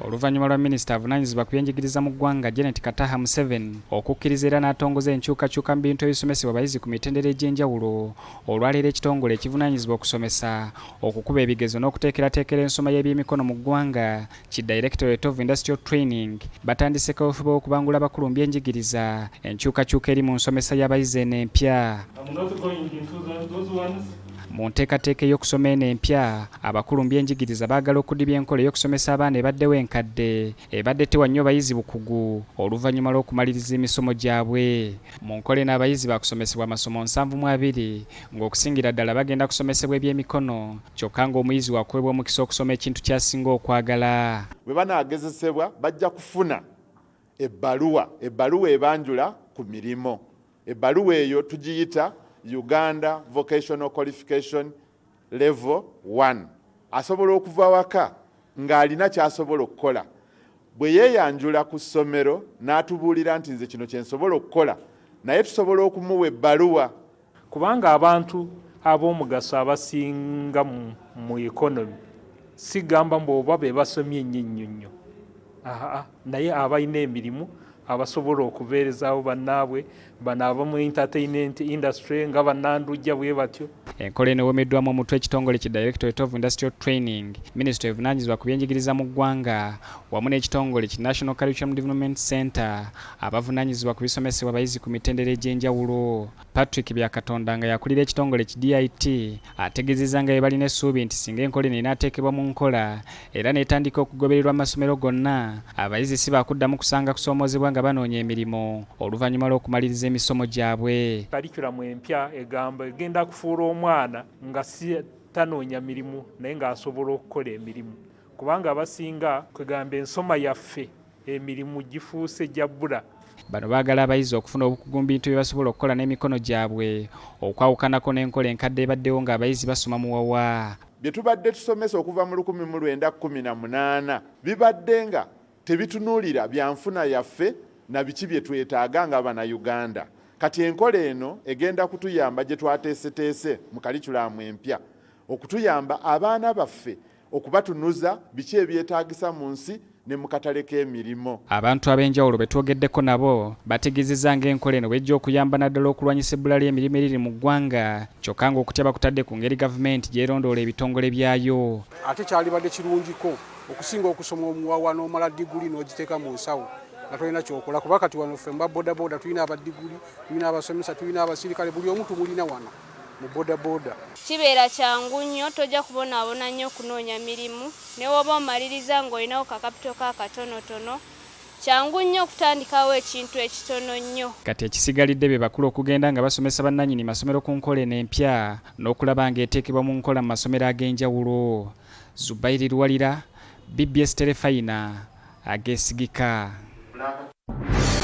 Oluvannyuma lwa minisita avunanyizibwa ku byenjigiriza mu ggwanga Janet Kataha Museveni okukkiriza era n'atongoza enkyuukakyuka mu bintu ebisomesebwa abayizi ku mitendera egy'enjawulo olwaleero ekitongole ekivunanyizibwa okusomesa okukuba ebigezo n'okuteekerateekera ensoma y'eby'emikono mu ggwanga ki Directorate of Industrial Training batandise kaweefube okubangula abakulu mu byenjigiriza enkyuukakyuka eri mu nsomesa y'abayizi eno empya. Muntekateeka ey'okusoma eno empya abakulu mu byenjigiriza baagala okudibya enkola ey'okusomesa abaana ebaddewo enkadde ebadde tewa nnyo bayizi bukugu oluvannyuma lw'okumaliriza emisomo gyabwe. Mu nkola eno abayizi baakusomesebwa amasomo 72 ng'okusingira ddala bagenda kusomesebwa eby'emikono kyokka ng'omuyizi waakuweebwa omukisa okusoma ekintu ky'asinga okwagala. Bwe banaagezesebwa bajja kufuna ebbaluwa ebanjula ku mirimo. Ebbaluwa eyo tugiyita Uganda Vocational Qualification Level 1. Asobola okuva waka ng'alina ky'asobola okukola. Bwe yeeyanjula ku ssomero n'atubuulira nti nze kino kye nsobola okukola, naye tusobola okumuwa ebbaluwa. Kubanga abantu ab'omugaso abasinga mu economy sigamba mbu oba be basomye ennyo naye abalina emirimu abasobola okubeerezaawo bannaabwe bano ab'omu entertainment industry nga bannandujja bwe batyo. Enkola eno ewomeddwamu omutwe ekitongole ki Directorate of Industrial Training, Minisitule evunanyizibwa ku byenjigiriza mu ggwanga wamu n'ekitongole ki National Curriculum Development Center abavunanyizibwa ku bisomesebwa abayizi ku mitendera egy'enjawulo. Patrick Byakatonda nga yakulira ekitongole ki DIT ategeezezza nga balina essuubi nti singa enkola eno inaateekebwa mu nkola era n'etandika okugobererwa amasomero gonna, abayizi si baakuddamu kusanga kusoomoozebwa nga banoonya emirimu oluvannyuma lw'okumaliriza emisomo gyabwe. Curriculum empya egenda kufuula omwana nga si tanoonya mirimu naye ng'asobola okukola emirimu, kubanga abasinga kwegamba ensoma yaffe emirimu gifuuse gya bbula. Bano baagala abayizi okufuna obukugu mu bintu bye basobola okukola n'emikono gyabwe okwawukanako n'enkola enkadde ebaddewo ng'abayizi basoma mu wawa. Bye tubadde tusomesa okuva mu 1918 bibadde nga tebitunuulira byanfuna yaffe na biki bye twetaaga nga Bannayuganda. Kati enkola eno egenda kutuyamba gye twateeseteese mu kalikulamu empya okutuyamba abaana baffe okubatunuza biki ebyetaagisa mu nsi ne mu katale k'emirimo. Abantu ab'enjawulo be twogeddeko nabo bategeezezza ng'enkola eno bw'ejja okuyamba naddala okulwanyisa ebbula ly'emirimu eriri mu ggwanga kyokka ng'okutya bakutadde ku ngeri gavumenti gy'erondoola ebitongole byayo. Ate kyalibadde kirungiko okusinga okusoma omuwawa n'omala diguli n'ogiteeka mu nsawo nga tolina kyokola, kuba kati wano ffe mba bodaboda tulina abadiguli, tulina abasomesa, tulina abasirikale, buli omu tumulina wano mu bodaboda. Kibeera kyangu nnyo, tojja kubonaabona nnyo okunoonya mirimu, ne woba omaliriza ng'olinawo kakapito kakatonotono, kyangu nnyo okutandikawo ekintu ekitono nnyo. Kati ekisigalidde be bakulu okugenda nga basomesa bannannyini masomero ku nkola eno empya n'okulaba ng'eteekebwa mu nkola mu masomero ag'enjawulo. Zubairi Luwalira, BBS Terefayina, ageesigika.